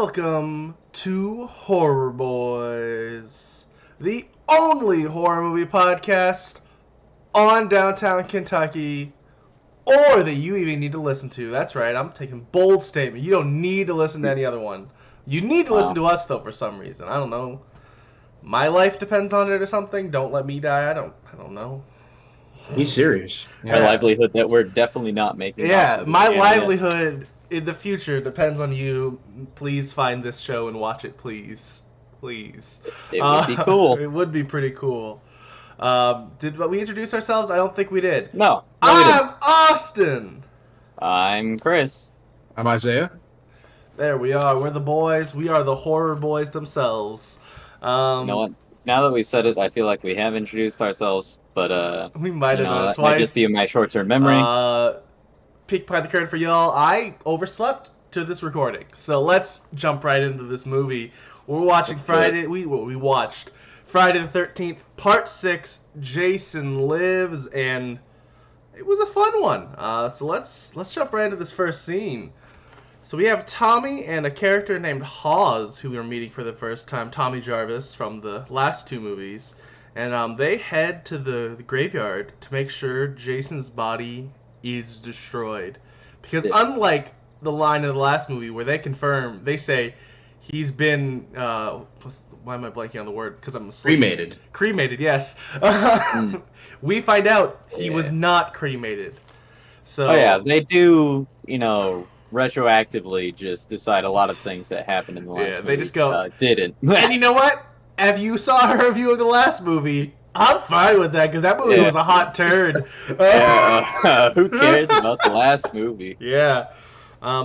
Welcome to Horror Bois, the only horror movie podcast on downtown Kentucky, or that you even need to listen to. That's right, I'm taking bold statement. You don't need to listen to any other one. You need to listen to us, though, for some reason. I don't know. My life depends on it or something. Don't let me die. I don't know. He's serious. My livelihood that we're definitely not making. Yeah, my livelihood in the future depends on you. Please find this show and watch it, please. Please. It would be cool. It would be pretty cool. Did we introduce ourselves? I don't think we did. No I'm Austin. I'm Chris. I'm Isaiah. There we are. We're the boys. We are the Horror Bois themselves. You know what? Now that we've said it, I feel like we have introduced ourselves, but we might have done it that twice. might just be in my short-term memory. Peek behind the curtain for y'all. I overslept to this recording, so let's jump right into this movie. We're watching Friday. We watched Friday the 13th, Part 6. Jason Lives, and it was a fun one. So let's jump right into this first scene. So we have Tommy and a character named Hawes, who we are meeting for the first time. Tommy Jarvis from the last two movies, and they head to the graveyard to make sure Jason's body is destroyed, because unlike the line in the last movie where they say he's been why am I blanking on the word? Because I'm asleep. Cremated, yes. We find out he was not cremated. So they do, retroactively just decide a lot of things that happened in the last movie. They just go didn't. And you know what? If you saw her review of the last movie, I'm fine with that, because that movie was a hot turd. Who cares about the last movie? Yeah.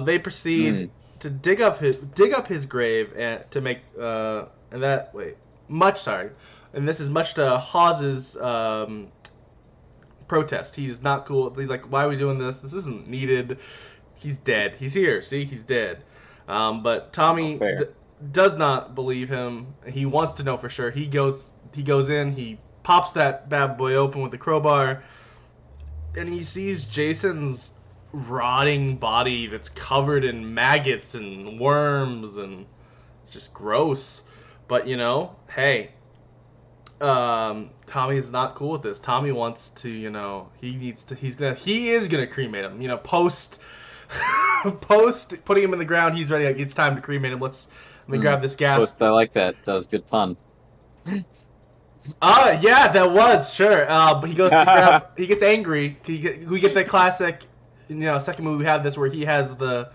They proceed to dig up his grave and to make and this is much to Hawes's protest. He's not cool. He's like, why are we doing this? This isn't needed. He's dead. He's here. See, he's dead. But Tommy does not believe him. He wants to know for sure. He goes in. He pops that bad boy open with a crowbar, and he sees Jason's rotting body that's covered in maggots and worms, and it's just gross. But hey, Tommy is not cool with this. Tommy wants to, he is gonna cremate him. Post putting him in the ground, he's ready. Like, it's time to cremate him. Let me grab this gas. Post, I like that. That was a good pun. Yeah, that was sure. But he goes to grab. He gets angry. We get the classic, second movie we have this where he has the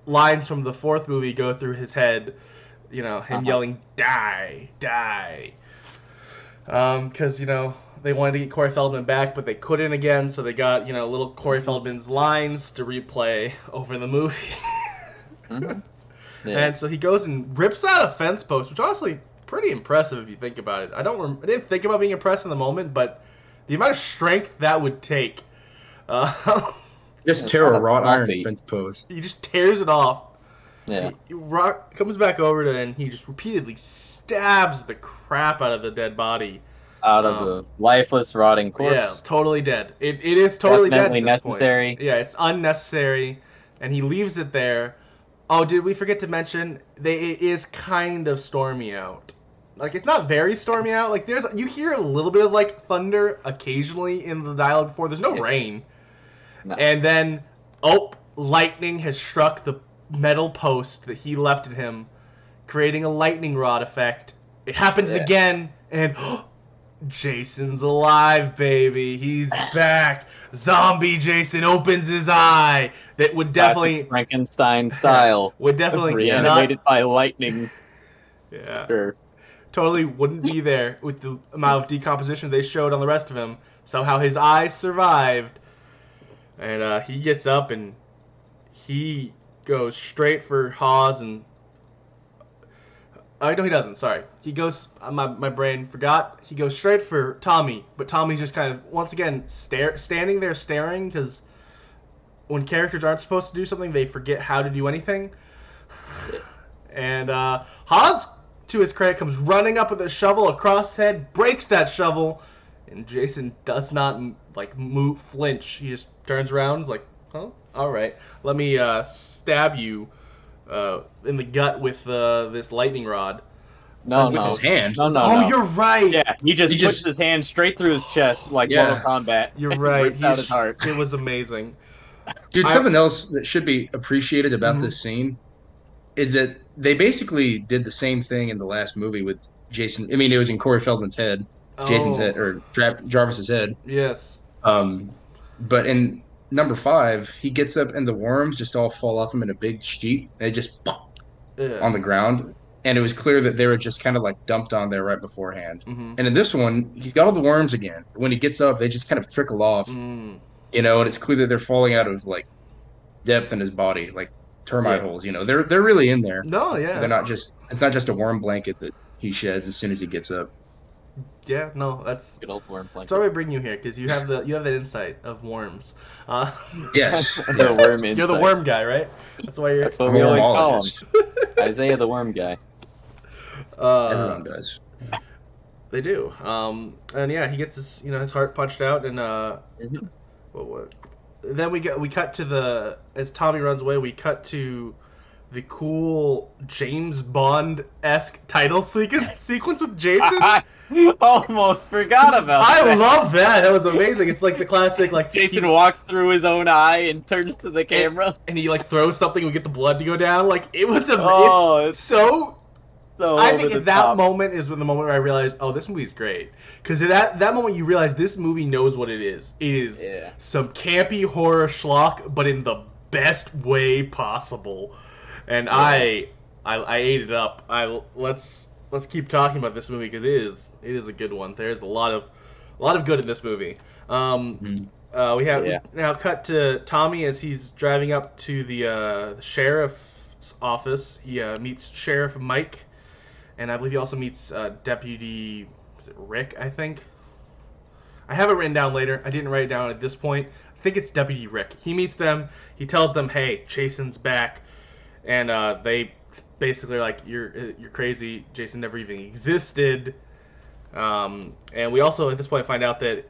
lines from the fourth movie go through his head. Him yelling, "Die, die!" Because they wanted to get Corey Feldman back, but they couldn't again, so they got little Corey Feldman's lines to replay over the movie. And so he goes and rips out a fence post, which honestly pretty impressive if you think about it. I didn't think about being impressed in the moment, but the amount of strength that would take. Just tear a wrought iron fence post. He just tears it off. Yeah. Rock comes back over to it, and he just repeatedly stabs the crap out of the dead body. Out of the lifeless, rotting corpse. Yeah, totally dead. It is totally definitely dead. Necessary. Yeah, it's unnecessary, and he leaves it there. Oh, did we forget to mention it is kind of stormy out. Like, it's not very stormy out. Like, you hear a little bit of thunder occasionally in the dialogue before. There's no rain. No. And then, lightning has struck the metal post that he left at him, creating a lightning rod effect. It happens again, and Jason's alive, baby. He's back. Zombie Jason opens his eye. That would definitely classic Frankenstein style. Would definitely reanimated by lightning. Yeah. Sure. Totally wouldn't be there with the amount of decomposition they showed on the rest of him. Somehow his eyes survived, and he gets up and he goes straight for Hawes, and no, he doesn't. Sorry, he goes. My brain forgot. He goes straight for Tommy, but Tommy's just kind of once again standing there staring, because when characters aren't supposed to do something, they forget how to do anything. And Hawes, to his credit, comes running up with a shovel across his head, breaks that shovel, and Jason does not flinch. He just turns around, and is like, "Huh? All right, let me stab you in the gut with this lightning rod. No, With his hand. No. You're right. Yeah, he puts his hand straight through his chest like Mortal Kombat. You're right. Rips out his heart. It was amazing. Dude, something else that should be appreciated about this scene is that they basically did the same thing in the last movie with Jason. I mean, it was in Corey Feldman's head, Jason's head, or Jarvis's head. Yes. But in number 5, he gets up and the worms just all fall off him in a big sheet. They just on the ground. And it was clear that they were just kind of like dumped on there right beforehand. And in this one, he's got all the worms again. When he gets up, they just kind of trickle off, and it's clear that they're falling out of like depth in his body, like termite holes. They're really in there. No, yeah. They're not just. It's not just a worm blanket that he sheds as soon as he gets up. Yeah, no, that's good old worm blanket. That's why we bring you here, because you have that insight of worms. Yes, the worm insight. You're the worm guy, right? That's why That's what we always call him. Isaiah the worm guy. Everyone does. They do. And yeah, he gets his heart punched out, and what? Then we cut to as Tommy runs away, we cut to the cool James Bond-esque title sequence with Jason. I almost forgot about that. I love that. That was amazing. It's like the classic, like Jason walks through his own eye and turns to the camera, and he like throws something and we get the blood to go down. Like it was it's so. I think that moment is the moment where I realized, oh, this movie's great. Because at that moment you realize this movie knows what it is. It is some campy horror schlock, but in the best way possible. And I ate it up. Let's keep talking about this movie because it is a good one. There's a lot of good in this movie. We now cut to Tommy as he's driving up to the sheriff's office. He meets Sheriff Mike. And I believe he also meets Deputy, is it Rick, I think? I have it written down later. I didn't write it down at this point. I think it's Deputy Rick. He meets them. He tells them, hey, Jason's back. And they basically are like, you're crazy. Jason never even existed. And we also, at this point, find out that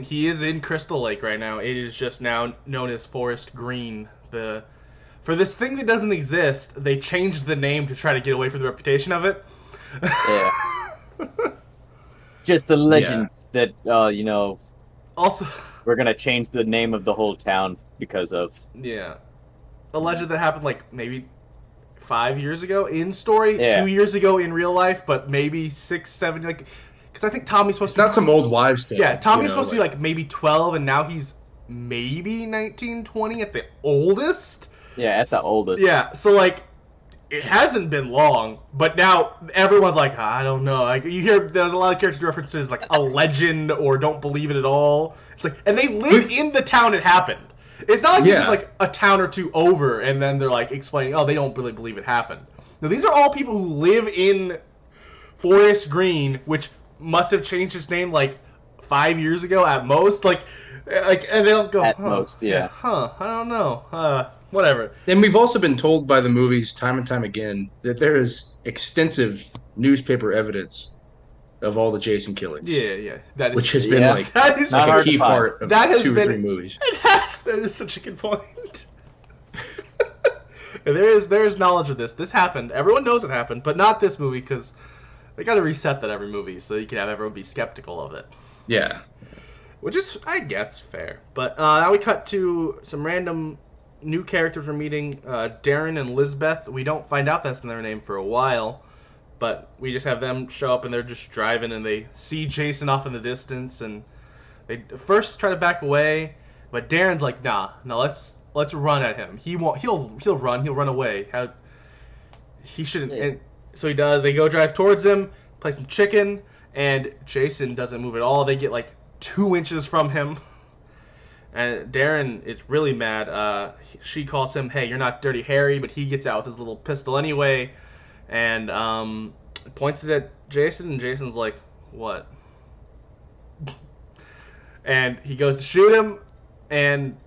he is in Crystal Lake right now. It is just now known as Forest Green. For this thing that doesn't exist, they changed the name to try to get away from the reputation of it. Yeah. Just a legend that, Also, we're going to change the name of the whole town because of... Yeah. A legend that happened, like, maybe 5 years ago in story, 2 years ago in real life, but maybe 6, 7, like... Because I think Tommy's supposed to... It's not some old wives' tale. Yeah, Tommy's supposed to be, like, maybe 12, and now he's maybe 19, 20 at the oldest. Yeah, at the oldest. Yeah, so like, it hasn't been long, but now everyone's like, I don't know. Like you hear, there's a lot of character references like a legend or don't believe it at all. It's like, and they live in the town it happened. It's not like this is like a town or two over, and then they're like explaining, oh, they don't really believe it happened. No, these are all people who live in Forest Green, which must have changed its name like 5 years ago at most. Like, and they'll go at most, I don't know. Whatever. And we've also been told by the movies time and time again that there is extensive newspaper evidence of all the Jason killings. Yeah. That is, which has been like a key part of 2 or 3 movies. That is such a good point. And there is knowledge of this. This happened. Everyone knows it happened, but not this movie because they got to reset that every movie so you can have everyone be skeptical of it. Yeah. Which is, I guess, fair. But now we cut to some random new characters we're meeting. Darren and Lizbeth. We don't find out that's their name for a while, but we just have them show up and they're just driving and they see Jason off in the distance and they first try to back away, but Darren's like, nah, let's run at him. He'll run away. He shouldn't. And so he does. They go drive towards him, play some chicken, and Jason doesn't move at all. They get like 2 inches from him. And Darren is really mad. She calls him, hey, you're not Dirty Harry, but he gets out with his little pistol anyway and points it at Jason, and Jason's like, what? And he goes to shoot him and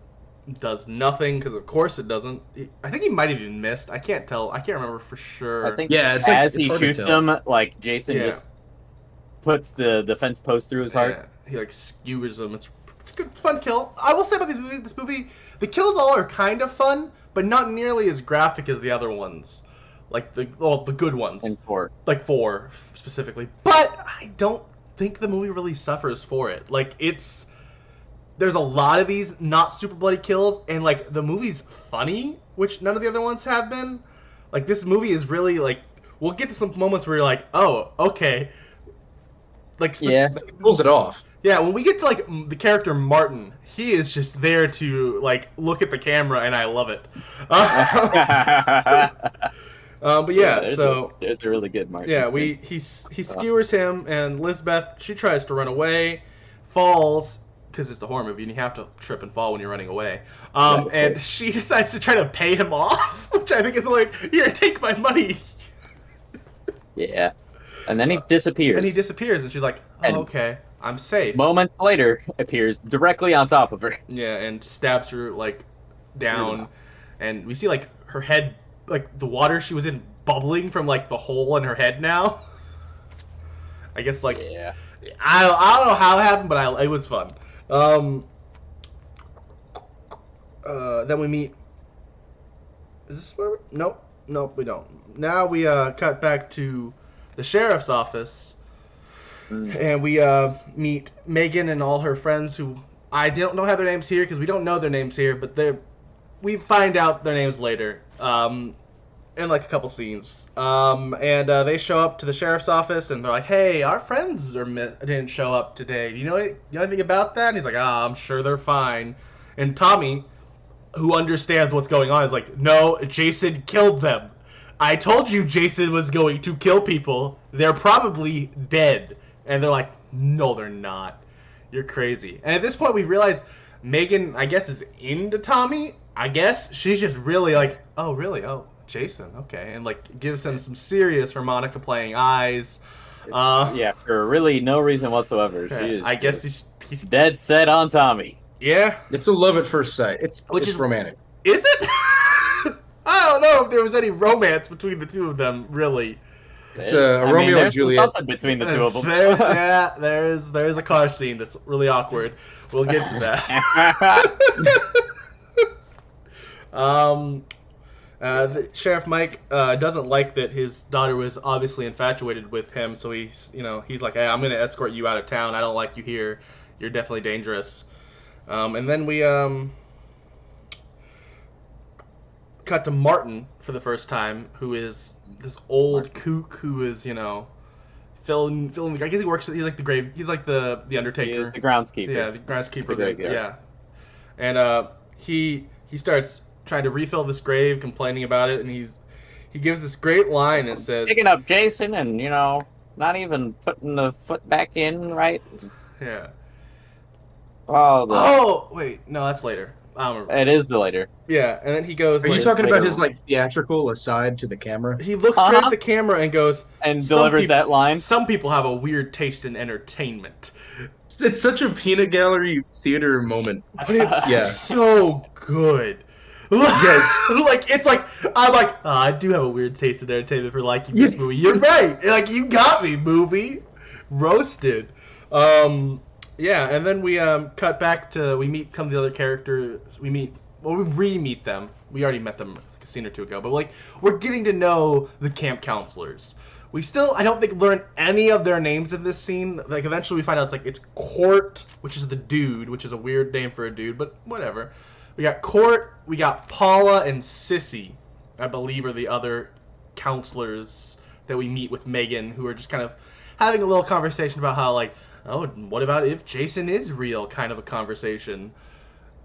does nothing, because of course it doesn't. I think he might have even missed. I can't tell. I can't remember for sure. I think as he shoots him, like Jason just puts the fence post through his heart. He like skewers him. It's good. It's a fun kill. I will say about this movie, the kills all are kind of fun, but not nearly as graphic as the other ones. Like the good ones. And 4. Like 4 specifically. But I don't think the movie really suffers for it. Like there's a lot of these not super bloody kills, and like the movie's funny, which none of the other ones have been. Like this movie is really like, we'll get to some moments where you're like, oh, okay. Like it pulls it off. Yeah, when we get to like the character Martin, he is just there to like look at the camera, and I love it. But yeah, there's a really good Martin. Yeah, he skewers him, and Lisbeth, she tries to run away, falls because it's a horror movie and you have to trip and fall when you're running away. And she decides to try to pay him off, which I think is like, here, take my money. Yeah, and then he disappears. And she's like, oh, okay, I'm safe. Moments later, appears directly on top of her. Yeah, and stabs her like down, and we see like her head. Like, the water she was in bubbling from, like, the hole in her head now. I guess, like... Yeah. I don't know how it happened, but it was fun. Then we meet... Is this where we... Nope, we don't. Now we cut back to the sheriff's office. And we meet Megan and all her friends who... I don't have their names here because we don't know their names here, but we find out their names later. In like a couple scenes. And they show up to the sheriff's office and they're like, hey, our friends didn't show up today. Do you know anything about that? And he's like, I'm sure they're fine. And Tommy, who understands what's going on, is like, no, Jason killed them. I told you Jason was going to kill people. They're probably dead. And they're like, no, they're not. You're crazy. And at this point we realize Megan, I guess, is into Tommy. I guess she's just really like, oh, really? Oh, Jason, okay. And like gives him some serious harmonica playing eyes. Yeah, for really no reason whatsoever. She is, I guess he's dead set on Tommy. Yeah. It's a love at first sight. It's romantic. Is it? I don't know if there was any romance between the two of them, really. It's a Romeo and Juliet. Something between the two of them. There is a car scene that's really awkward. We'll get to that. Sheriff Mike doesn't like that his daughter was obviously infatuated with him, so he's like, hey, I'm going to escort you out of town. I don't like you here. You're definitely dangerous. And then we cut to Martin for the first time, who is this old kook who is, filling. I guess he works. He's like the grave. He's like the Undertaker. He is the groundskeeper. Yeah, the groundskeeper. Yeah, and he starts trying to refill this grave, complaining about it, and he gives this great line that says, "Picking up Jason, and not even putting the foot back in, right?" Yeah. Oh, wait, no, that's later. I don't remember. It is the later. Yeah, and then he goes. Are you talking about his theatrical aside to the camera? He looks straight at the camera and goes, and delivers that line. Some people have a weird taste in entertainment. It's such a peanut gallery theater moment, but it's so good. Yes, I'm like, oh, I do have a weird taste in entertainment for liking this movie. You're right. Like, you got me, movie. Roasted. Yeah, and then we cut back to, we meet some of the other characters. We re-meet them. We already met them a scene or two ago, but we're getting to know the camp counselors. We still, I don't think, learn any of their names in this scene. Like, eventually we find out it's Court, which is the dude, which is a weird name for a dude, but whatever. We got Court, we got Paula and Sissy, I believe, are the other counselors that we meet with Megan, who are just kind of having a little conversation about how, oh, what about if Jason is real, kind of a conversation.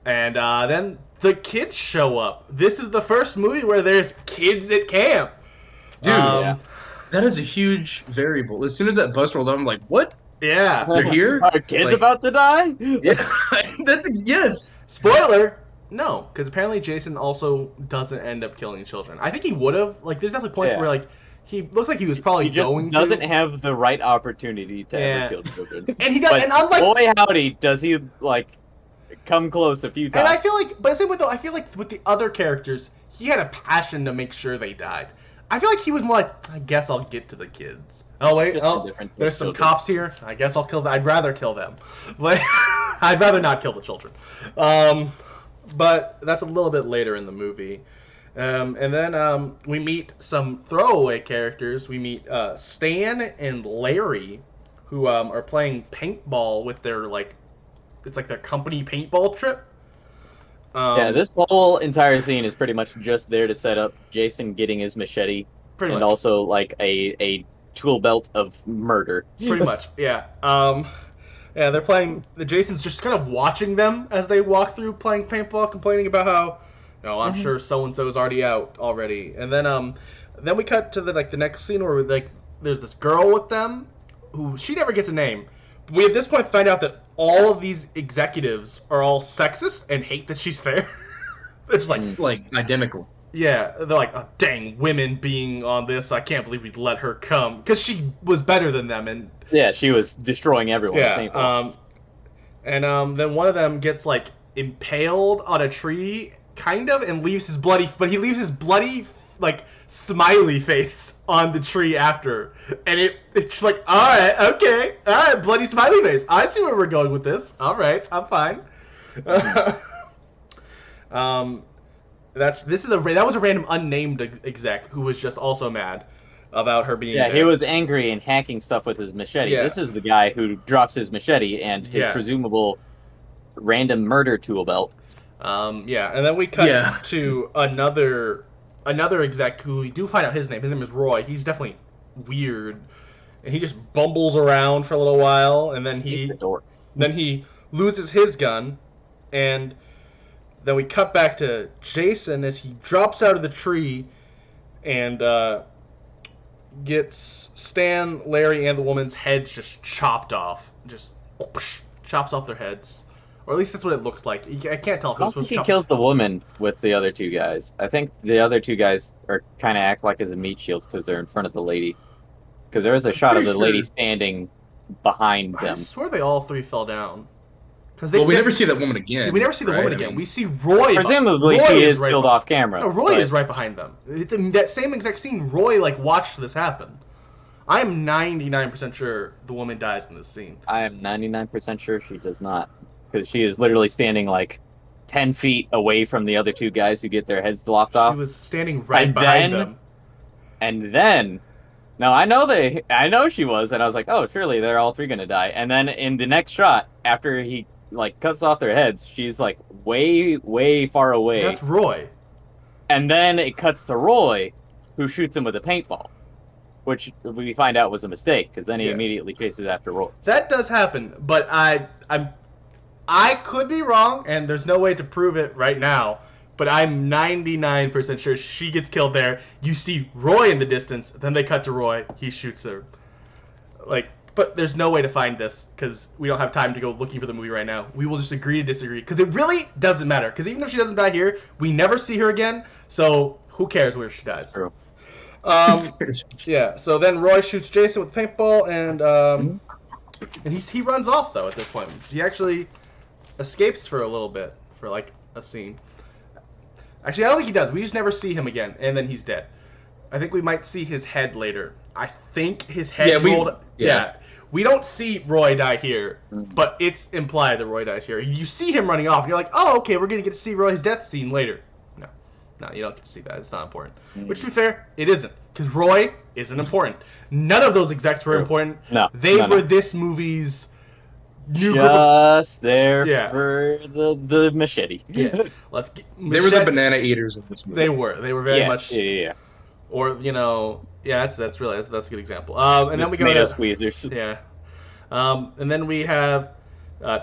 And then the kids show up. This is the first movie where there's kids at camp. Dude, that is a huge variable. As soon as that bus rolled up, I'm like, what? Yeah. They're here? Are kids about to die? Yeah, yes. Spoiler, no, because apparently Jason also doesn't end up killing children. I think he would have. There's definitely points where, he looks like he was probably going to. He just doesn't have the right opportunity to ever kill children. And he does. But and unlike, boy howdy, does he come close a few times. And I feel I feel like with the other characters, he had a passion to make sure they died. I feel like he was more like, I guess I'll get to the kids. Oh wait, there's some cops here. I guess I'll kill them. I'd rather kill them. I'd rather not kill the children. But that's a little bit later in the movie. And then we meet some throwaway characters. We meet Stan and Larry, who are playing paintball with their it's like their company paintball trip. This whole entire scene is pretty much just there to set up Jason getting his machete and also like a tool belt of murder. Pretty much, yeah. Yeah, they're playing. Jason's just kind of watching them as they walk through playing paintball, complaining about how, I'm sure so and so is already out already. And then we cut to the next scene where there's this girl with them, who she never gets a name. But we at this point find out that all of these executives are all sexist and hate that she's there. They're just like identical. Yeah, they're like, oh, dang, women being on this, I can't believe we'd let her come. Because she was better than them. And yeah, she was destroying everyone. Yeah, then one of them gets, impaled on a tree, kind of, and leaves his bloody smiley face on the tree after. And it's just like, alright, okay, alright, bloody smiley face. I see where we're going with this. Alright, I'm fine. That was a random unnamed exec who was just also mad about her being there. He was angry and hacking stuff with his machete. Yeah. This is the guy who drops his machete and his presumable random murder tool belt. And then we cut to another exec who we do find out his name. His name is Roy. He's definitely weird, and he just bumbles around for a little while, and then he loses his gun, and then we cut back to Jason as he drops out of the tree and gets Stan, Larry, and the woman's heads just chopped off. Just whoosh, chops off their heads. Or at least that's what it looks like. I can't tell if it was supposed to chop. He kills the woman with the other two guys. I think the other two guys are kind of act like as a meat shield because they're in front of the lady. Because there is a shot of the lady standing behind them. I swear they all three fell down. We never see that woman again. We never see the woman again. We see Roy. Presumably, she is killed off camera. No, Roy is right behind them. It's in that same exact scene. Roy watched this happen. I am 99% sure the woman dies in this scene. I am 99% sure she does not, because she is literally standing 10 feet away from the other two guys who get their heads lopped off. She was standing right behind them. And then, no, I know she was, and I was like, oh, surely they're all three gonna die. And then in the next shot, after he cuts off their heads, she's way, way far away. That's Roy. And then it cuts to Roy, who shoots him with a paintball, which we find out was a mistake, because then he immediately chases after Roy. That does happen, but I could be wrong, and there's no way to prove it right now, but I'm 99% sure she gets killed there. You see Roy in the distance, then they cut to Roy, he shoots her. But there's no way to find this, because we don't have time to go looking for the movie right now. We will just agree to disagree, because it really doesn't matter. Because even if she doesn't die here, we never see her again, so who cares where she dies? True. So then Roy shoots Jason with a paintball, and he runs off, though, at this point. He actually escapes for a little bit, for a scene. Actually, I don't think he does. We just never see him again, and then he's dead. I think we might see his head later. I think his head rolled... Yeah. We don't see Roy die here, but it's implied that Roy dies here. You see him running off, and you're like, oh, okay, we're going to get to see Roy's death scene later. No, you don't get to see that. It's not important. Which, to be fair, it isn't, because Roy isn't important. None of those execs were important. No. They were this movie's new group of... there for the machete. Yes. They were the banana eaters of this movie. They were very much... Yeah. Or, that's a good example. And then we go tomato squeezers. Yeah. And then we have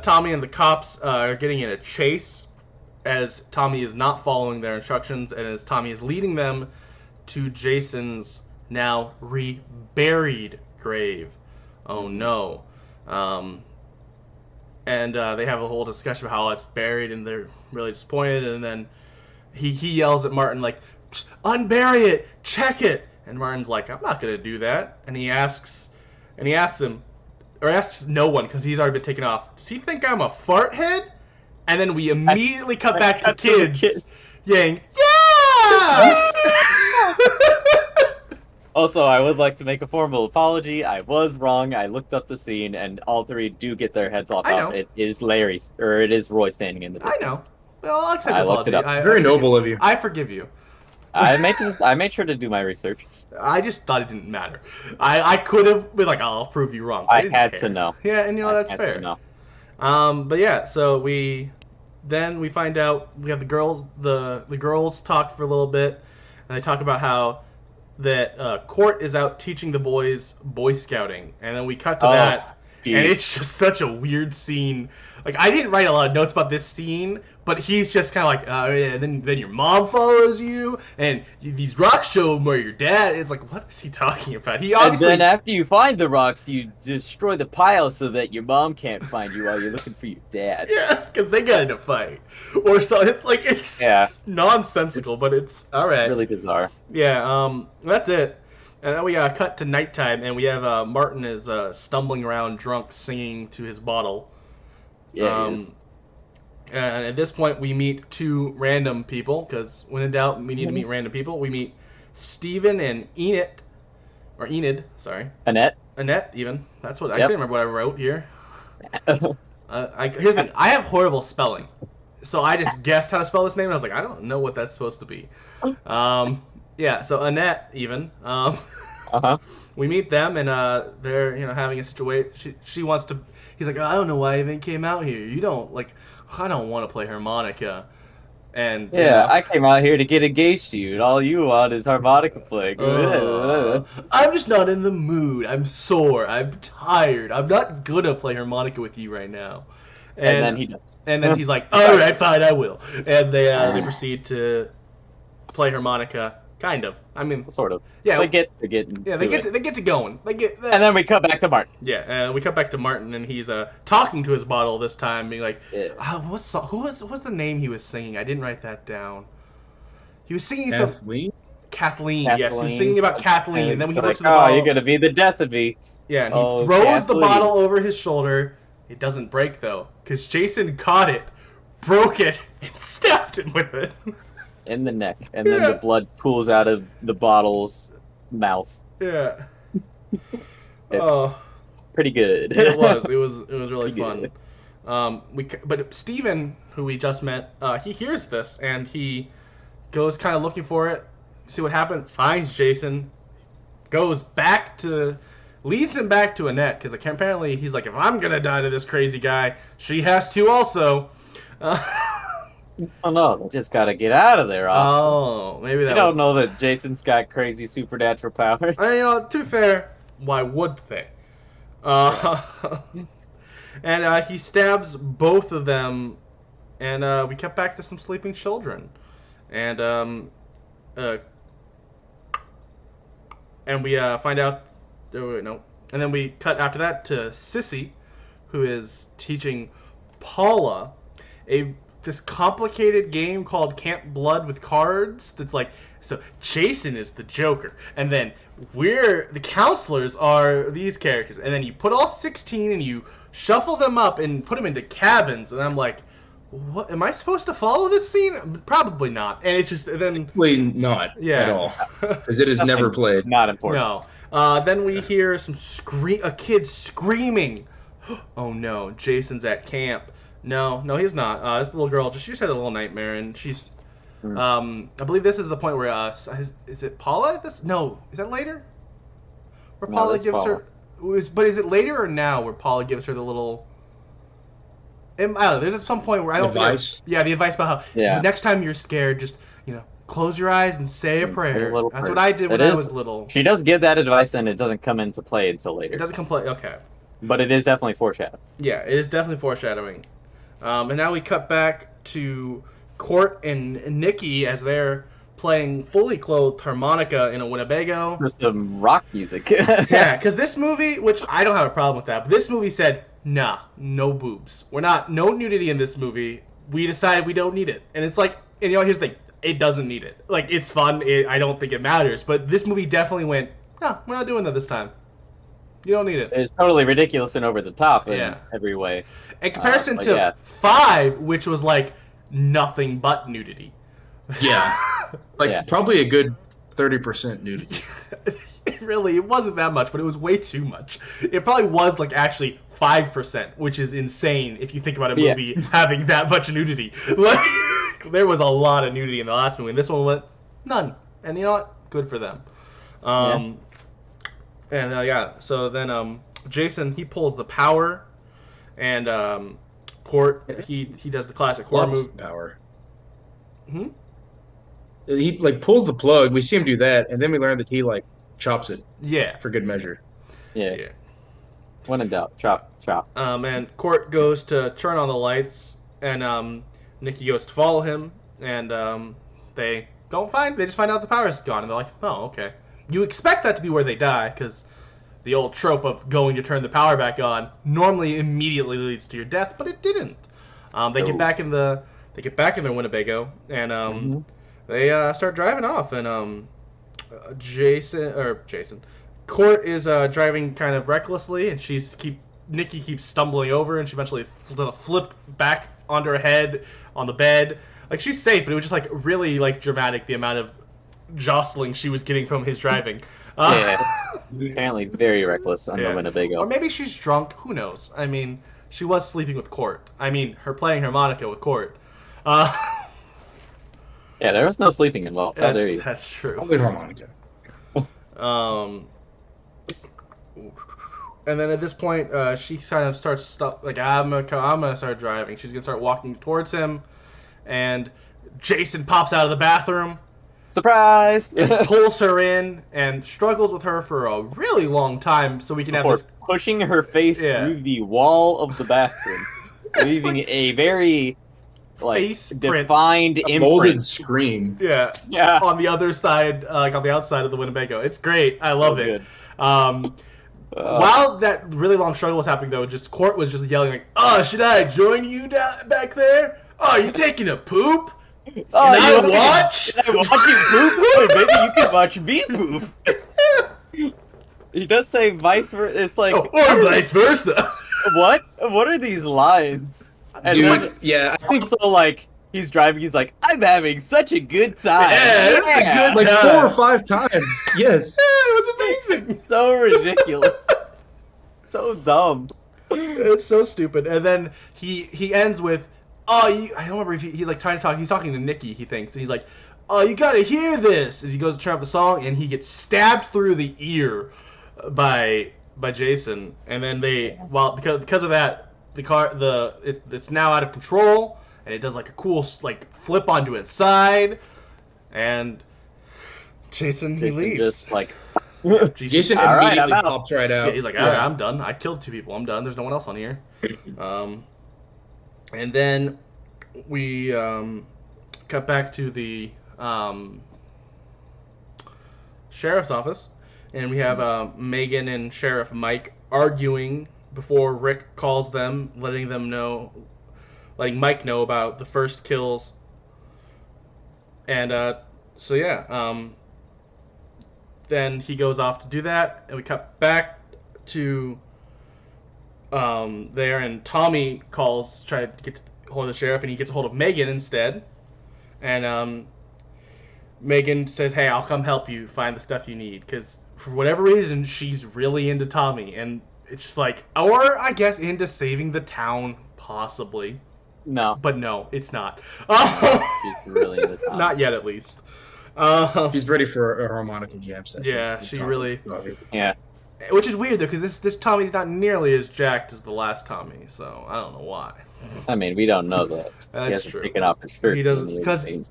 Tommy and the cops are getting in a chase as Tommy is not following their instructions, and as Tommy is leading them to Jason's now reburied grave. Oh no. And they have a whole discussion about how it's buried, and they're really disappointed, and then he yells at Martin unbury it, check it. And Martin's like, I'm not going to do that. And he asks no one, because he's already been taken off, does he think I'm a fart head? And then we immediately cut back to kids yelling, yeah! Also, I would like to make a formal apology. I was wrong. I looked up the scene, and all three do get their heads lopped off. It is Roy standing in the distance. I know. Well, I'll accept your apology. Very noble of you. I forgive you. I made sure to do my research. I just thought it didn't matter. I could have been like, I'll prove you wrong. I had to know. Yeah, and that's fair. But yeah, so we find out we have the girls. The girls talk for a little bit, and they talk about how that Court is out teaching the boys Boy Scouting, and then we cut to that, geez. And it's just such a weird scene. Like, I didn't write a lot of notes about this scene, but he's just kind of like, yeah, then your mom follows you, and these rocks show where your dad is. Like, what is he talking about? He obviously. And then after you find the rocks, you destroy the pile so that your mom can't find you while you're looking for your dad. Yeah, because they got in a fight, or so. It's like nonsensical, but it's all right. Really bizarre. Yeah. That's it. And then we cut to nighttime, and we have Martin is stumbling around drunk, singing to his bottle. Yeah, he is. And at this point, we meet two random people, because when in doubt, we need to meet random people. We meet Steven and Enid, sorry. Annette, even. That's what I can't remember what I wrote here. Here's the thing, I have horrible spelling, so I just guessed how to spell this name, and I was like, I don't know what that's supposed to be. Yeah, so Annette, even. We meet them, and they're having a situation. She wants to. He's like, I don't know why I even came out here. You don't like. I don't want to play harmonica. And I came out here to get engaged to you, and all you want is harmonica playing. I'm just not in the mood. I'm sore. I'm tired. I'm not gonna play harmonica with you right now. And then he does. And then he's like, all right, fine, I will. And they proceed to play harmonica. Kind of. I mean, sort of. Yeah, they get to going. And then we cut back to Martin. Yeah, we cut back to Martin, and he's talking to his bottle this time, being like, what's the name he was singing? I didn't write that down. He was singing Kathleen. Yes, he was singing about Kathleen, and then he looks at the bottle. You're gonna be the death of me. Yeah, and he throws the bottle over his shoulder. It doesn't break though, because Jason caught it, broke it, and stabbed him with it. In the neck, and then the blood pools out of the bottle's mouth. Yeah, it's pretty good. It was really fun. But Steven, who we just met, he hears this and he goes kind of looking for it, see what happened, finds Jason, leads him back to Annette, because apparently he's like, if I'm gonna die to this crazy guy, she has to also. Oh no, they just gotta get out of there. Oh, maybe that. You don't know that Jason's got crazy supernatural powers. To be fair, why would they? And he stabs both of them, and we cut back to some sleeping children, and we find out. Oh, wait, no, and then we cut after that to Sissy, who is teaching Paula this complicated game called Camp Blood with cards. That's like, so Jason is the Joker, and then the counselors are these characters, and then you put all 16 and you shuffle them up and put them into cabins, and I'm like, what am I supposed to follow this scene? Probably not. And it's just then not at all, because it is never played. Not important. No. Then we hear a kid screaming. Oh no, Jason's at camp. No, he's not. This little girl, she just had a little nightmare, and she's, I believe this is the point where, is it Paula? Is that later? Where Paula gives her, but is it later or now where Paula gives her the little, I don't know, there's some point where I don't advice? The advice about how, the next time you're scared, just, close your eyes and say a prayer. That's what I did when I was little. She does give that advice, and it doesn't come into play until later. It doesn't come play, okay. But it is definitely foreshadowing. Yeah, it is definitely foreshadowing. And now we cut back to Court and Nikki as they're playing fully clothed harmonica in a Winnebago. Just some rock music. Yeah, because this movie, which I don't have a problem with that, but this movie said, nah, no boobs. No nudity in this movie. We decided we don't need it. And it's like, and here's the thing, it doesn't need it. Like, it's fun, I don't think it matters, but this movie definitely went, no, we're not doing that this time. You don't need it. It's totally ridiculous and over the top in every way. In comparison to 5, which was like nothing but nudity. Yeah. Probably a good 30% nudity. It wasn't that much, but it was way too much. It probably was like actually 5%, which is insane if you think about a movie having that much nudity. Like, there was a lot of nudity in the last movie, and this one went none. And you know what? Good for them. So then Jason, he pulls the power, and Court, he does the classic horror move. Power. He like pulls the plug. We see him do that, and then we learn that he like chops it. Yeah. For good measure. Yeah. When in doubt, chop. And Court goes to turn on the lights, and Nikki goes to follow him, and they just find out the power's gone, and they're like, oh, okay. You expect that to be where they die, because the old trope of going to turn the power back on normally immediately leads to your death, but it didn't. They get back in their Winnebago, and they start driving off, and Court is driving kind of recklessly, and Nikki keeps stumbling over, and she eventually flip back onto her head on the bed. Like, she's safe, but it was just like really like dramatic, the amount of jostling she was getting from his driving. Apparently very reckless on the Winnebago. Or maybe she's drunk. Who knows? I mean, she was sleeping with Court. I mean, her playing harmonica with Court. Yeah, there was no sleeping involved. That's true. Only harmonica. And then at this point, she kind of starts like, I'm gonna start driving. She's gonna start walking towards him, and Jason pops out of the bathroom. Surprise! And pulls her in and struggles with her for a really long time, so we can have this pushing her face through the wall of the bathroom, leaving a very defined imprint. Molded scream. Yeah. On the other side, on the outside of the Winnebago. It's great. I love it. While that really long struggle was happening, though, Court was just yelling like, "Oh, should I join you back there? Oh, you taking a poop? Can I watch? Can I watch you poop? Hey, baby, you can watch me poop." He does say vice versa. It's like, or vice versa. What? What are these lines? And dude, I think also like he's driving. He's like, "I'm having such a good time." Yeah, it's a good like time. 4 or 5 times. Yes. Yeah, it was amazing. So ridiculous. So dumb. It's so stupid. And then he ends with, I don't remember if he's like trying to talk. He's talking to Nikki, he thinks, and he's like, "Oh, you gotta hear this!" As he goes to turn up the song, and he gets stabbed through the ear by Jason. And then because of that, the car it's now out of control, and it does like a cool like flip onto its side, and Jason leaves. Just like. Jason immediately pops right out. Yeah, he's like, all right, I'm done. I killed 2 people. I'm done. There's no one else on here. And then we cut back to the sheriff's office, and we have Megan and Sheriff Mike arguing before Rick calls them, letting Mike know about the first kills. And then he goes off to do that, and we cut back to there, and Tommy try to get a hold of the sheriff, and he gets a hold of Megan instead. And Megan says, "Hey, I'll come help you find the stuff you need," because for whatever reason, she's really into Tommy, and it's just like, or I guess into saving the town, possibly. No. But no, it's not. She's really into Tommy. Not yet, at least. She's ready for a harmonica jam session. Yeah, she really. Yeah. Which is weird though, because this Tommy's not nearly as jacked as the last Tommy, so I don't know why. I mean, we don't know that. That's true. Taken off his shirt. He doesn't,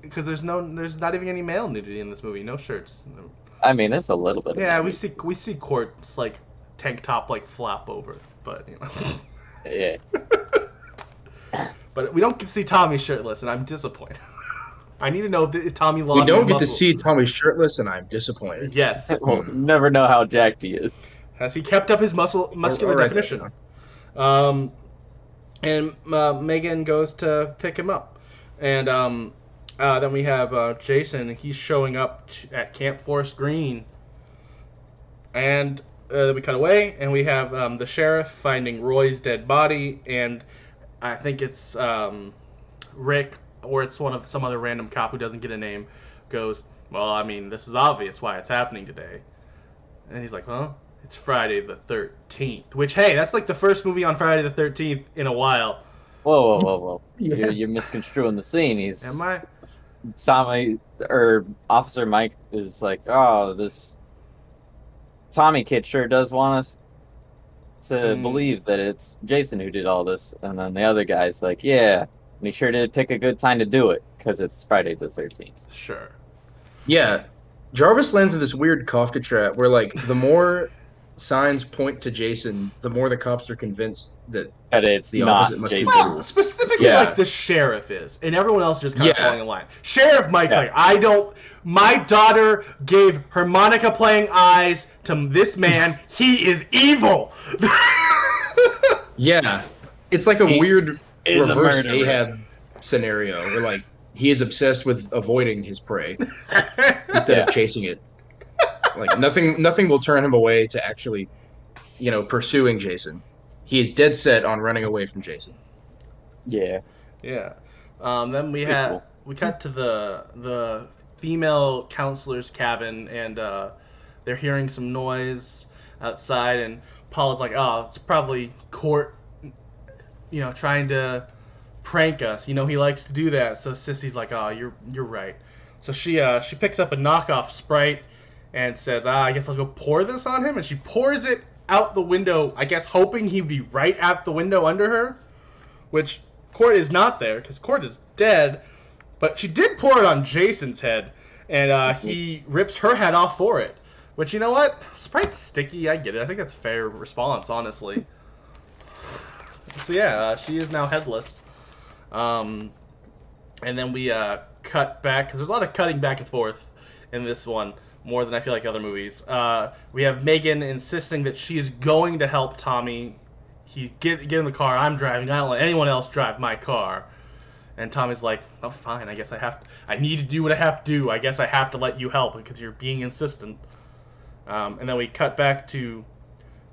because there's not even any male nudity in this movie. No shirts. I mean, it's a little bit. Yeah, we see Court's like tank top like flap over, but you know. Yeah. But we don't get to see Tommy shirtless, and I'm disappointed. I need to know if Tommy lost. We don't get to see Tommy shirtless, and I'm disappointed. Yes. We'll never know how jacked he is. Has he kept up his muscular definition? And Megan goes to pick him up, and then we have Jason. He's showing up at Camp Forest Green, and then we cut away, and we have the sheriff finding Roy's dead body, and I think it's Rick, or it's some other random cop who doesn't get a name, goes, "Well, I mean, this is obvious why it's happening today." And he's like, "Huh? It's Friday the 13th." Which, hey, that's like the first movie on Friday the 13th in a while. Whoa. Yes. You're misconstruing the scene. Am I? Tommy or Officer Mike is like, oh, this Tommy kid sure does want us to believe that it's Jason who did all this. And then the other guy's like, yeah, and he sure did pick a good time to do it because it's Friday the 13th. Sure. Yeah. Jarvis lands in this weird Kafka trap where, like, the more signs point to Jason, the more the cops are convinced that it's the not opposite must be Jason. true. Specifically, Yeah. like, the sheriff is, and everyone else just kind of Yeah. falling in line. Sheriff Mike's Yeah. like, my daughter gave harmonica playing eyes to this man. He is evil. Yeah. It's like a He weird is a reverse murderer. Ahab scenario where, like, he is obsessed with avoiding his prey instead of chasing it. Like, nothing will turn him away to actually, pursuing Jason. He is dead set on running away from Jason. Yeah. Yeah. Then we Pretty cool. we cut to the female counselor's cabin, and they're hearing some noise outside, and Paula's like, oh, it's probably Court, trying to prank us. He likes to do that. So Sissy's like, oh, you're right. So she picks up a knockoff Sprite and says, I guess I'll go pour this on him, and she pours it out the window, I guess hoping he'd be right at the window under her, which Court is not there, because Court is dead, but she did pour it on Jason's head, and he rips her head off for it. Which, you know what? Sprite's sticky, I get it. I think that's a fair response, honestly. So yeah, she is now headless. And then we cut back, because there's a lot of cutting back and forth in this one, more than I feel like other movies. We have Megan insisting that she is going to help Tommy. Get in the car, I'm driving, I don't let anyone else drive my car. And Tommy's like, oh fine, I guess I need to do what I have to do. I guess I have to let you help because you're being insistent. And then we cut back to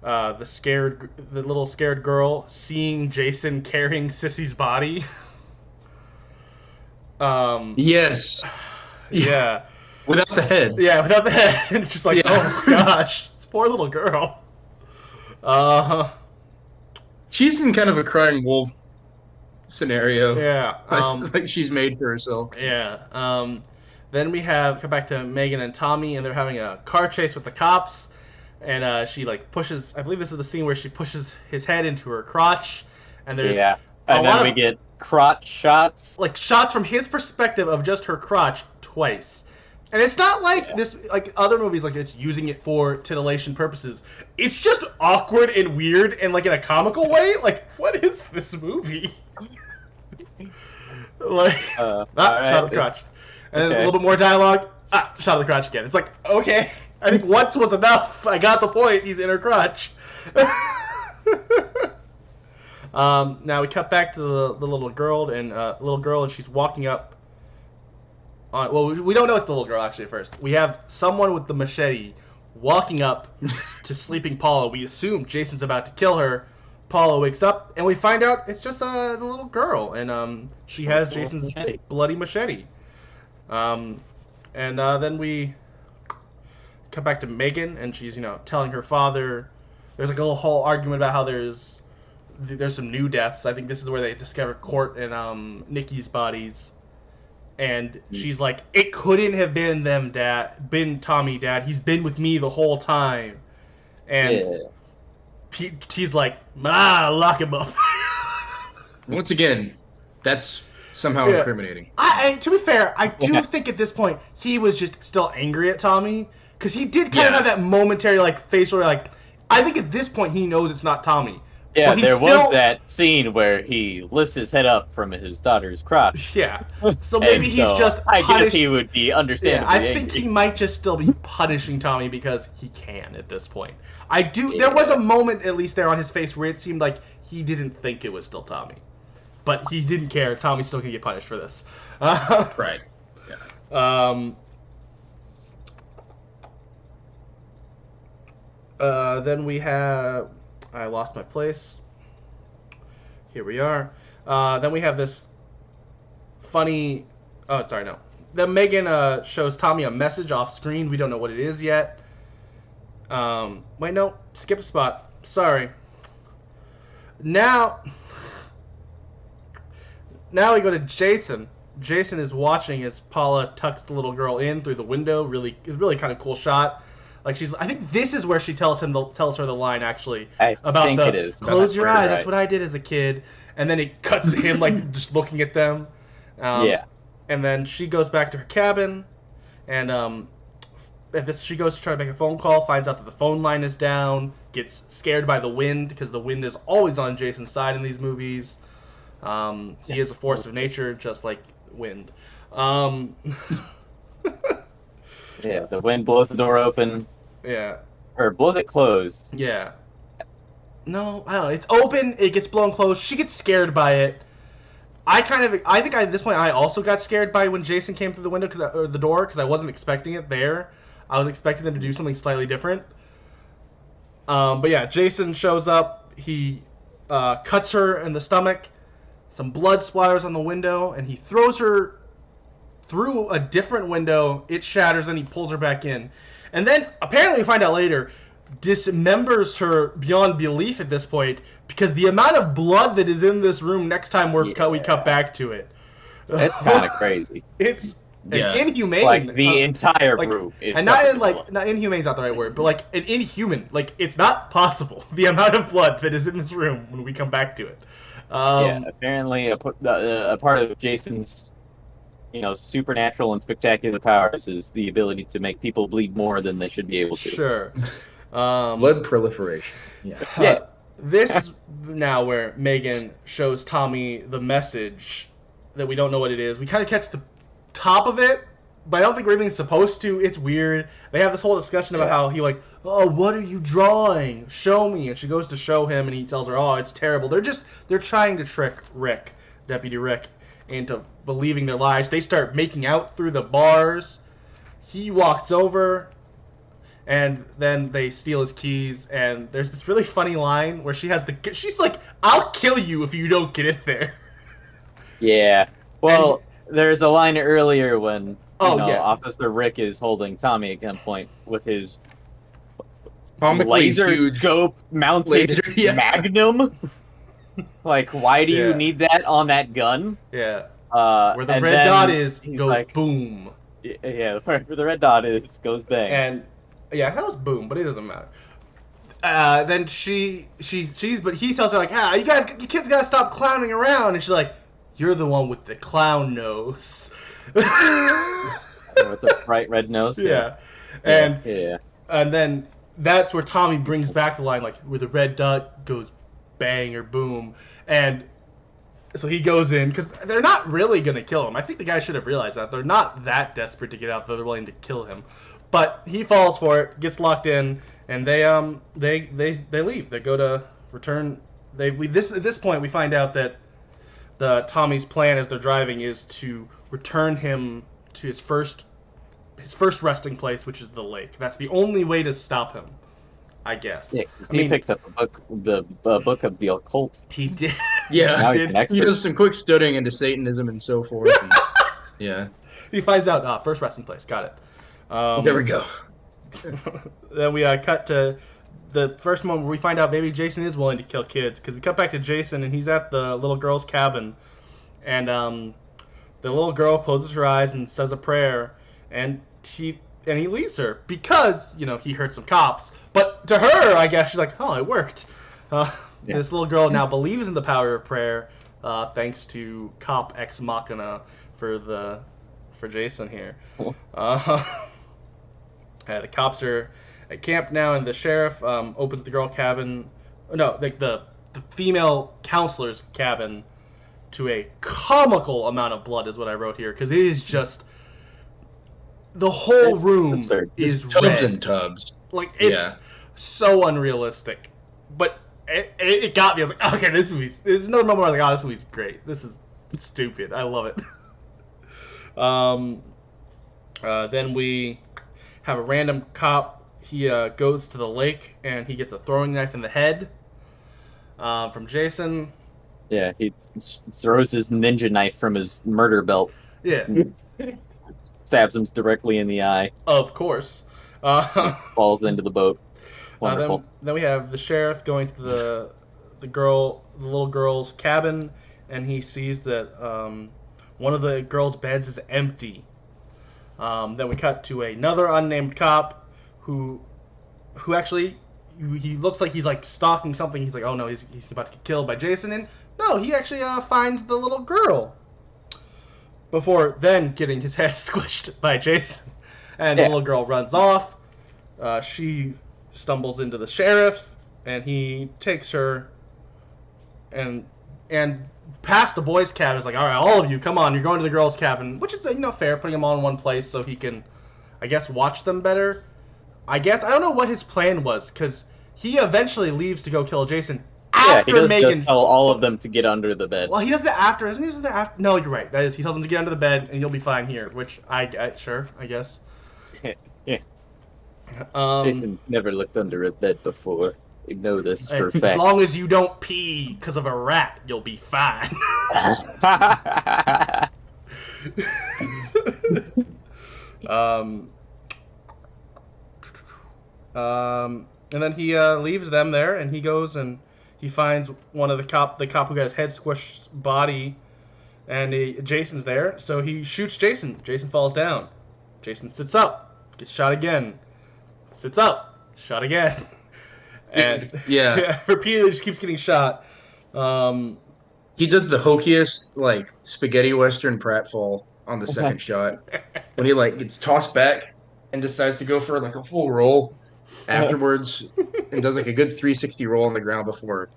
the little scared girl seeing Jason carrying Sissy's body. Yes. Yeah. Without the head. Yeah, without the head. And it's just like, oh gosh, this poor little girl. She's in kind of a crying wolf scenario. Yeah. Like she's made for herself. Yeah. Then we come back to Megan and Tommy, and they're having a car chase with the cops. And she pushes. I believe this is the scene where she pushes his head into her crotch. And there's and then we get crotch shots, like shots from his perspective of just her crotch twice. And it's not like this, like other movies, like it's using it for titillation purposes. It's just awkward and weird, and like in a comical way. Like, what is this movie? Shot of the crotch, and then a little bit more dialogue. Shot of the crotch again. It's like, okay, I think once was enough. I got the point. He's in her crotch. Now we cut back to the little girl, and she's walking up. Well, we don't know it's the little girl, actually, at first. We have someone with the machete walking up to sleeping Paula. We assume Jason's about to kill her. Paula wakes up, and we find out it's just the little girl, and she has Jason's bloody machete. And then we cut back to Megan, and she's, telling her father. There's like a little whole argument about how there's some new deaths. I think this is where they discover Court and Nikki's bodies. And she's like, it couldn't have been them, Dad. Been Tommy, Dad. He's been with me the whole time. And he's like, lock him up. Once again, that's somehow incriminating. To be fair, I do think at this point he was just still angry at Tommy. Because he did kind of have that momentary facial, I think at this point he knows it's not Tommy. Yeah, there was that scene where he lifts his head up from his daughter's crotch. Yeah. So maybe he's just I guess he would be understandably I think he might just still be punishing Tommy because he can at this point. There was a moment, at least there on his face, where it seemed like he didn't think it was still Tommy. But he didn't care. Tommy's still going to get punished for this. Right. Yeah. Then we have... I lost my place. Here we are. Then we have this funny... Oh, sorry, no. Then Megan shows Tommy a message off screen. We don't know what it is yet. Wait, no. Skip a spot. Sorry. Now we go to Jason. Jason is watching as Paula tucks the little girl in through the window. It's really kind of cool shot. Like I think this is where she tells her the line actually about it is. Close your eyes. That's what I did as a kid. And then it cuts to him like just looking at them. Yeah. And then she goes back to her cabin, and she goes to try to make a phone call. Finds out that the phone line is down. Gets scared by the wind because the wind is always on Jason's side in these movies. He is a force of nature, just like wind. Yeah, the wind blows the door open. Yeah. Or blows it closed. Yeah. No, I don't know. It's open, it gets blown closed, she gets scared by it. I think at this point I also got scared by when Jason came through the window, or the door, because I wasn't expecting it there. I was expecting them to do something slightly different. But yeah, Jason shows up, he cuts her in the stomach, some blood splatters on the window, and he throws her through a different window. It shatters, and he pulls her back in. And then, apparently we find out later, dismembers her beyond belief at this point, because the amount of blood that is in this room next time we cut back to it. It's kind of crazy. It's inhumane. Like, the entire room is and not inhumane's not the right word, but like an inhuman. Like, it's not possible, the amount of blood that is in this room when we come back to it. Apparently a part of Jason's supernatural and spectacular powers is the ability to make people bleed more than they should be able to. Sure. Blood proliferation. Yeah. This is now where Megan shows Tommy the message that we don't know what it is. We kind of catch the top of it, but I don't think we're even supposed to. It's weird. They have this whole discussion about how he oh, what are you drawing? Show me. And she goes to show him, and he tells her, oh, it's terrible. They're trying to trick Rick, Deputy Rick, into believing their lies. They start making out through the bars. He walks over, and then they steal his keys, and there's this really funny line where she's like, I'll kill you if you don't get in there. Yeah. Well, there's a line earlier when Officer Rick is holding Tommy at gunpoint with his laser scope mounted Magnum. Like, why do you need that on that gun? Yeah. Where the red dot is, goes like, boom. Yeah, where the red dot is, goes bang. And yeah, that was boom, but it doesn't matter. Then but he tells her like, you kids gotta stop clowning around, and she's like, you're the one with the clown nose. With the bright red nose. Yeah. And then that's where Tommy brings back the line like, where the red dot goes bang or boom, and so he goes in because they're not really gonna kill him. I think the guy should have realized that they're not that desperate to get out that they're willing to kill him. But he falls for it, gets locked in, and they leave. They go to return. At this point we find out that Tommy's plan as they're driving is to return him to his first resting place, which is the lake. That's the only way to stop him, I guess. Yeah, he picked up the book of the occult. He did. Yeah, he does some quick studying into Satanism and so forth. And, yeah. He finds out first resting place. Got it. There we go. Then we cut to the first moment where we find out maybe Jason is willing to kill kids, because we cut back to Jason and he's at the little girl's cabin, and the little girl closes her eyes and says a prayer, and he leaves her because he heard some cops. But to her, I guess she's like, oh, it worked. This little girl now believes in the power of prayer, thanks to Cop Ex Machina for Jason here. The cops are at camp now, and the sheriff opens the girl cabin. No, like the female counselor's cabin to a comical amount of blood is what I wrote here, because it is just the whole room is tubs red. And tubs. Like, it's so unrealistic, but it got me. I was like, okay, there's another moment where I was like, oh, this movie's great. This is stupid. I love it. Then we have a random cop. He goes to the lake and he gets a throwing knife in the head from Jason. Yeah, he throws his ninja knife from his murder belt. Yeah. Stabs him directly in the eye. Of course. Falls into the boat. Wonderful. Then we have the sheriff going to the little girl's cabin, and he sees that one of the girls' beds is empty. Then we cut to another unnamed cop who actually, he looks like he's like stalking something. He's like, oh no, he's about to get killed by Jason. And no, he actually finds the little girl before then getting his head squished by Jason. And the little girl runs off. She stumbles into the sheriff, and he takes her and past the boys' cabin. Is like, all right, all of you, come on, you're going to the girls' cabin, which is fair, putting them all in one place so he can, I guess, watch them better. I don't know what his plan was, because he eventually leaves to go kill Jason after he doesn't Megan. just tell all of them to get under the bed. Well, he does that after, isn't he? Does that after? No, you're right. That is, he tells them to get under the bed and you'll be fine here, which I guess. Yeah. Jason's never looked under a bed before. We know this for a fact. As long as you don't pee because of a rat, you'll be fine. And then he leaves them there, and he goes and he finds one of the cop who got his head squished body, and Jason's there, so he shoots Jason. Jason falls down. Jason sits up, gets shot again. Sits up, shot again. And repeatedly just keeps getting shot. He does the hokiest like spaghetti western pratfall on the second shot when he like gets tossed back and decides to go for like a full roll afterwards and does like a good 360 roll on the ground before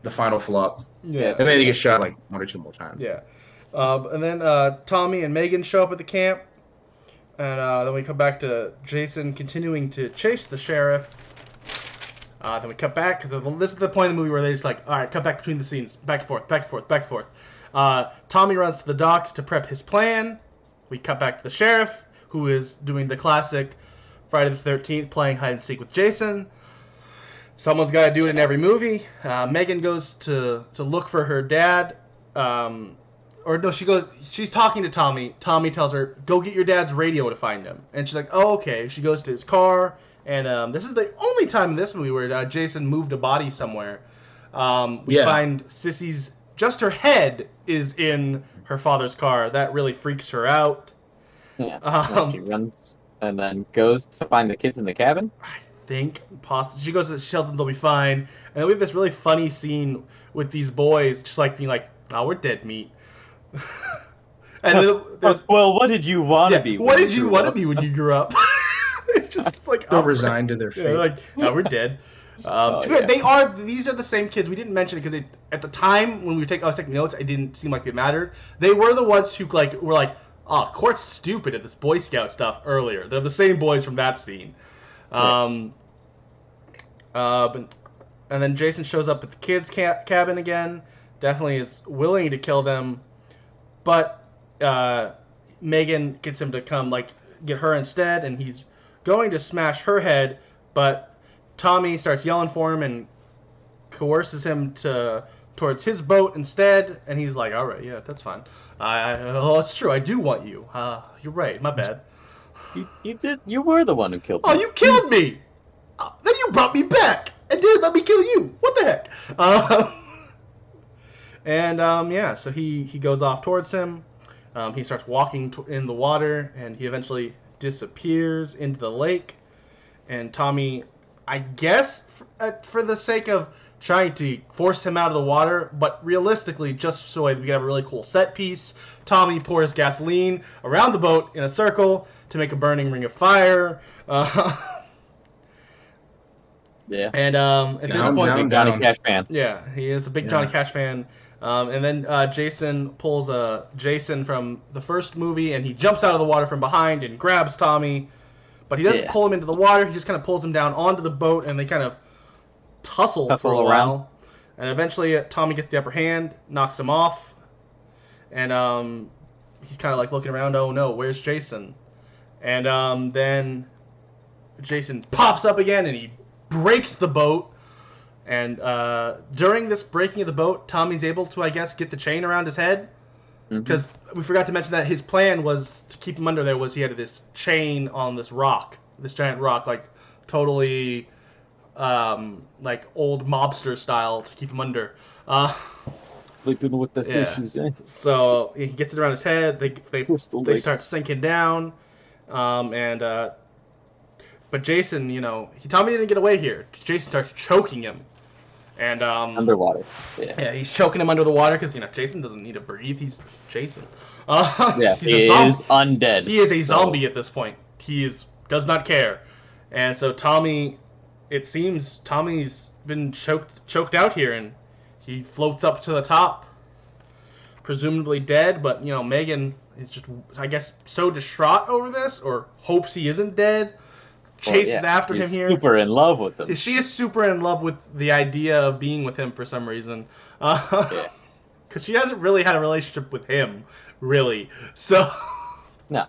the final flop. Yeah, and then he gets shot like one or two more times. Yeah, and then Tommy and Megan show up at the camp, and then we come back to Jason continuing to chase the sheriff. Then we cut back, because this is the point of the movie where they just like, all right, cut back between the scenes, back and forth, back and forth, back and forth. Tommy runs to the docks to prep his plan. We cut back to the sheriff, who is doing the classic Friday the 13th, playing hide and seek with Jason. Someone's got to do it in every movie. Megan goes to look for her dad. She's talking to Tommy. Tommy tells her, go get your dad's radio to find him. And she's like, oh, okay. She goes to his car. And this is the only time in this movie where Jason moved a body somewhere. We find Sissy's, just her head is in her father's car. That really freaks her out. Yeah. She runs and then goes to find the kids in the cabin. I think possibly. She tells them they'll be fine. And then we have this really funny scene with these boys just like being like, oh, we're dead meat. And well, what did you want to be? What did you want to be when you grew up? It's like they're resigned to their fate. They're like, no, we're dead. These are the same kids. We didn't mention it because at the time when I was taking notes, it didn't seem like it mattered. They were the ones who were like, oh, Court's stupid at this Boy Scout stuff earlier. They're the same boys from that scene. And then Jason shows up at the kids' cabin again. Definitely is willing to kill them, but Megan gets him to come get her instead, and he's going to smash her head, but Tommy starts yelling for him and coerces him towards his boat instead, and he's like, all right, yeah, that's fine. It's true, I do want you. You're right, my bad. You were the one who killed me. Oh, you killed me! Then you brought me back, and didn't let me kill you. What the heck? So he goes off towards him. He starts walking in the water, and he eventually disappears into the lake. And Tommy, I guess for the sake of trying to force him out of the water, but realistically just so we can have a really cool set piece, Tommy pours gasoline around the boat in a circle to make a burning ring of fire. Yeah. And at this point, big Johnny Cash fan. Yeah, he is a big Johnny Cash fan. And then Jason pulls Jason from the first movie, and he jumps out of the water from behind and grabs Tommy. But he doesn't pull him into the water. He just kind of pulls him down onto the boat, and they kind of tussle for a while. And eventually Tommy gets the upper hand, knocks him off. And he's kind of looking around, oh no, where's Jason? And then Jason pops up again, and he breaks the boat. And during this breaking of the boat, Tommy's able to, I guess, get the chain around his head. Because we forgot to mention that his plan was to keep him under there was he had this chain on this rock. This giant rock, totally old mobster style to keep him under. Sleeping with the fishes. So he gets it around his head. They start sinking down, but Jason, Tommy didn't get away here. Jason starts choking him, and underwater. Yeah, he's choking him under the water because Jason doesn't need to breathe. He's Jason. He is undead. He is a zombie at this point. Does not care, and so Tommy. It seems Tommy's been choked out here, and he floats up to the top, presumably dead. But Megan is just, I guess, so distraught over this, or hopes he isn't dead. Chases after him here. Super in love with him. She is super in love with the idea of being with him for some reason. Because she hasn't really had a relationship with him, really. So no.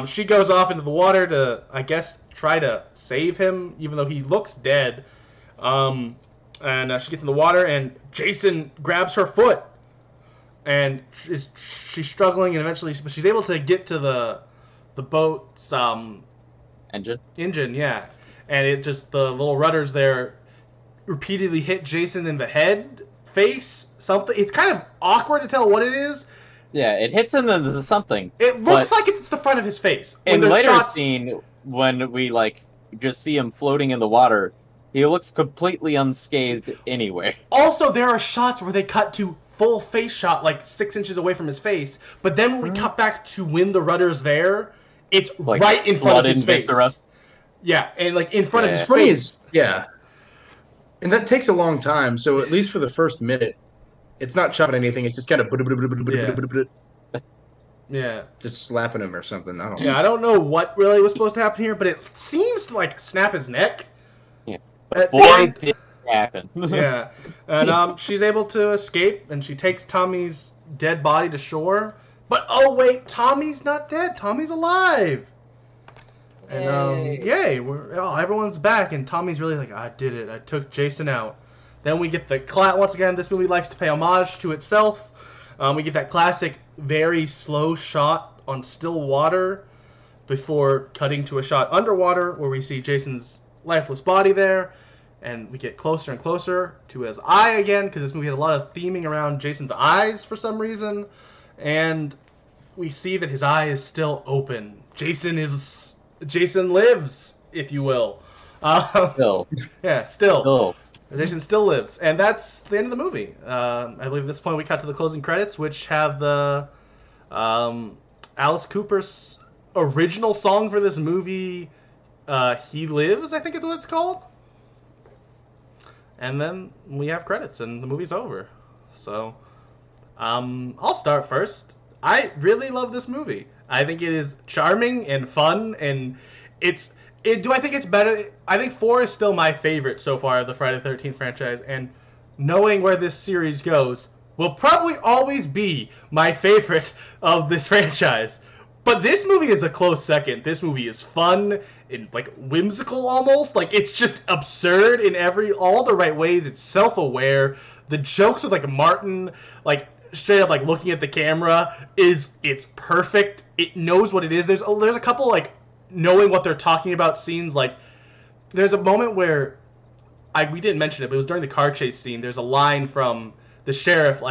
She goes off into the water to, I guess, try to save him, even though he looks dead. And she gets in the water, and Jason grabs her foot, and she's struggling, and eventually she's able to get to the boat's engine, yeah. And it just, the little rudders there repeatedly hit Jason in the head, face, something. It's kind of awkward to tell what it is. Yeah, it hits him into something. It looks like it's the front of his face. In the later scene, when we just see him floating in the water, he looks completely unscathed anyway. Also, there are shots where they cut to full face shot, 6 inches away from his face. But then when we cut back to when the rudder's there, it's right in front of his face. Yeah, and in front of his face. Yeah. And that takes a long time, so at least for the first minute, it's not chopping anything. It's just kind of just slapping him or something. I don't know. Yeah, I don't know what really was supposed to happen here, but it seems to snap his neck. Yeah, but boy, did it happen. Yeah, and she's able to escape, and she takes Tommy's dead body to shore. But oh wait, Tommy's not dead. Tommy's alive. And yay! Everyone's back, and Tommy's really I did it. I took Jason out. Then we get once again, this movie likes to pay homage to itself. We get that classic, very slow shot on still water before cutting to a shot underwater where we see Jason's lifeless body there. And we get closer and closer to his eye again, because this movie had a lot of theming around Jason's eyes for some reason. And we see that his eye is still open. Jason lives, if you will. Still. Yeah, still. Jason still lives, and that's the end of the movie. I believe at this point we cut to the closing credits, which have the Alice Cooper's original song for this movie, "He Lives," I think is what it's called. And then we have credits, and the movie's over. So, I'll start first. I really love this movie. I think it is charming and fun, and do I think it's better? I think 4 is still my favorite so far of the Friday the 13th franchise, and knowing where this series goes will probably always be my favorite of this franchise. But this movie is a close second. This movie is fun and whimsical almost. It's just absurd in all the right ways. It's self-aware. The jokes with Martin, straight up looking at the camera it's perfect. It knows what it is. There's a couple knowing what they're talking about scenes. There's a moment where we didn't mention it, but it was during the car chase scene. There's a line from the sheriff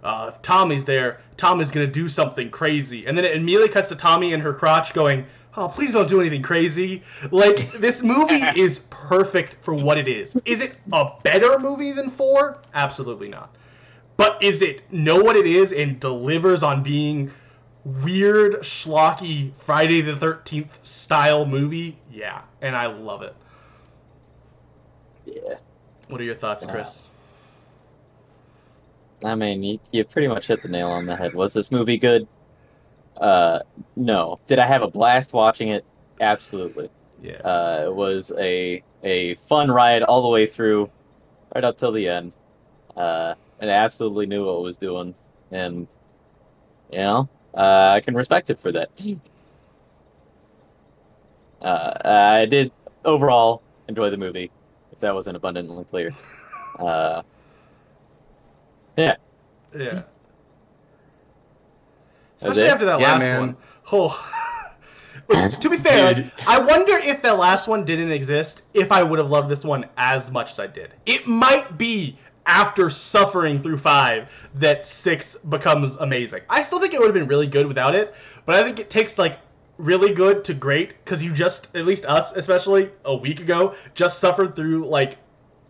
if Tommy's there, Tommy's gonna do something crazy, and then it immediately cuts to Tommy and her crotch going, "Oh, please don't do anything crazy." This movie is perfect for what it is. Is it a better movie than 4? Absolutely not. But is it know what it is and delivers on being weird, schlocky Friday the 13th style movie? Yeah, and I love it. Yeah. What are your thoughts, Chris? I mean, you pretty much hit the nail on the head. Was this movie good? No. Did I have a blast watching it? Absolutely. Yeah. It was a fun ride all the way through, right up till the end. And I absolutely knew what it was doing, and I can respect it for that. I did overall enjoy the movie, if that wasn't abundantly clear. Yeah. Especially after that last one. Oh. Which, to be fair, I wonder if that last one didn't exist, if I would have loved this one as much as I did. It might be after suffering through 5 that 6 becomes amazing. I still think it would have been really good without it, but I think it takes like really good to great because you just, at least us especially, a week ago, just suffered through like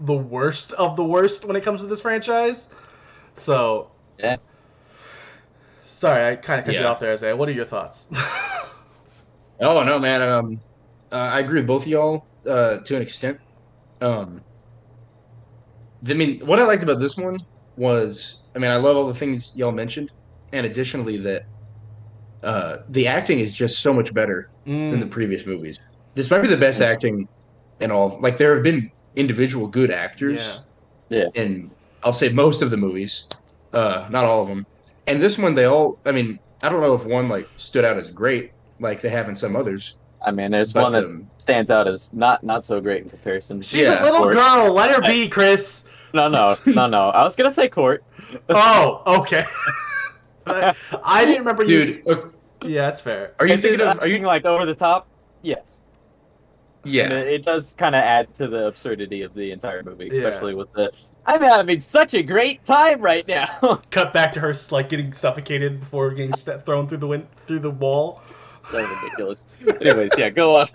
the worst of the worst when it comes to this franchise. So, yeah. Sorry, I kind of cut you off there, Isaiah. What are your thoughts? Oh no, man. I agree with both of y'all to an extent. What I liked about this one was, I love all the things y'all mentioned, and additionally that the acting is just so much better than the previous movies. This might be the best acting in all. Like, there have been individual good actors in, I'll say, most of the movies, not all of them. And this one, they all, I don't know if one like stood out as great like they have in some others. There's one that stands out as not so great in comparison. She's a little girl. Let her be, Chris. No. I was gonna say Court. Oh, okay. I didn't remember you. Dude, yeah, that's fair. Are you thinking like over the top? Yes. Yeah. And it does kind of add to the absurdity of the entire movie, especially with the. I'm having such a great time right now. Cut back to her like getting suffocated before getting thrown through the wall. So ridiculous. Anyways, yeah, go on.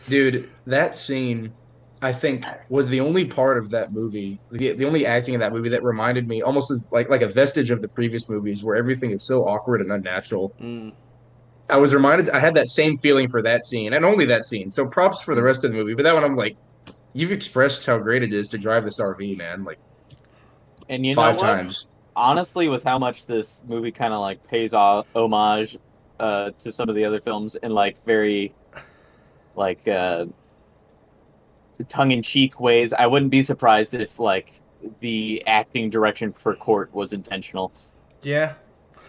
Dude, that scene, I think, was the only part of that movie, the only acting in that movie that reminded me almost like a vestige of the previous movies where everything is so awkward and unnatural. I was reminded, I had that same feeling for that scene, and only that scene. So props for the rest of the movie. But that one, I'm like, you've expressed how great it is to drive this RV, man. Like, and you 5 know what? times. Honestly, with how much this movie kind of like pays homage to some of the other films in like very like tongue-in-cheek ways, I wouldn't be surprised if like the acting direction for Court was intentional. Yeah.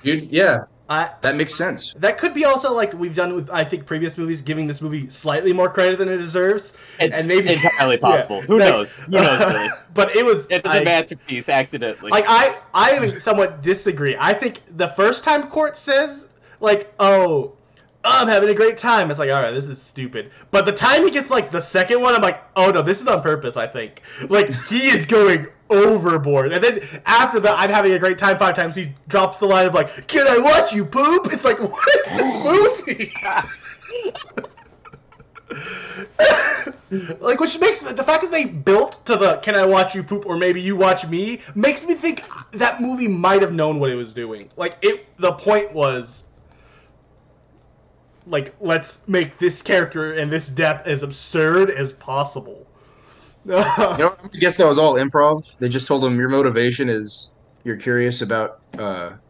Dude, yeah. That makes sense. That could be also like we've done with, I think, previous movies, giving this movie slightly more credit than it deserves. It's and maybe entirely possible. Who knows? Who knows, really? But it was a masterpiece, accidentally. Like I somewhat disagree. I think the first time Court says like, "Oh, I'm having a great time," it's like, all right, this is stupid. But the time he gets like the second one, I'm like, oh no, this is on purpose. I think like he is going overboard. And then after that, I'm having a great time 5 times. He drops the line of like, "Can I watch you poop?" It's like, what is this movie? Like, which makes the fact that they built to the "Can I watch you poop?" or maybe "You watch me" makes me think that movie might have known what it was doing. Like the point was, like, let's make this character and this death as absurd as possible. I guess that was all improv. They just told him your motivation is you're curious about her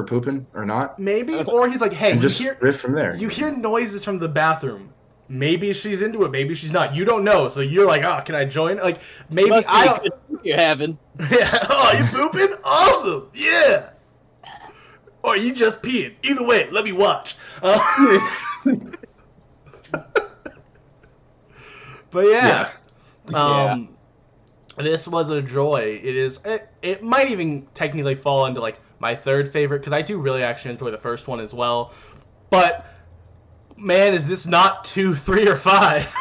pooping or not. Maybe, or he's like, hey, and just riff from there. You hear noises from the bathroom. Maybe she's into it. Maybe she's not. You don't know. So you're like, oh, can I join? Like, maybe I don't. You're having. Yeah. Oh, you pooping? Awesome. Yeah. Or you just peeing. Either way, let me watch. But yeah. This was a joy. It might even technically fall into like my third favorite because I do really actually enjoy the first one as well. But man, is this not 2, 3, or 5?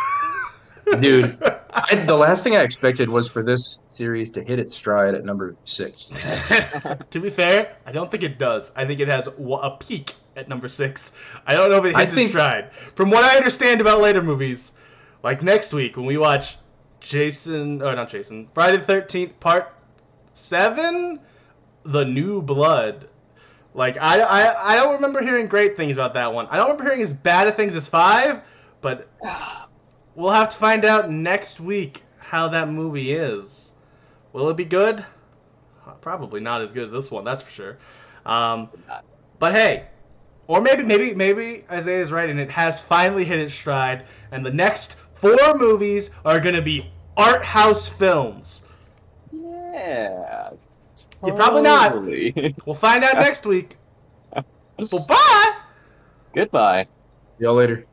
Dude, the last thing I expected was for this series to hit its stride at number 6. To be fair, I don't think it does. I think it has a peak at number 6. I don't know if it hits its stride. From what I understand about later movies, like next week when we watch Friday the 13th, Part 7, The New Blood. Like, I don't remember hearing great things about that one. I don't remember hearing as bad of things as 5, but we'll have to find out next week how that movie is. Will it be good? Probably not as good as this one, that's for sure. But hey, or maybe Isaiah is right and it has finally hit its stride, and the next 4 movies are going to be art house films. Yeah. You're probably not. We'll find out next week. Well, bye. Goodbye. See y'all later.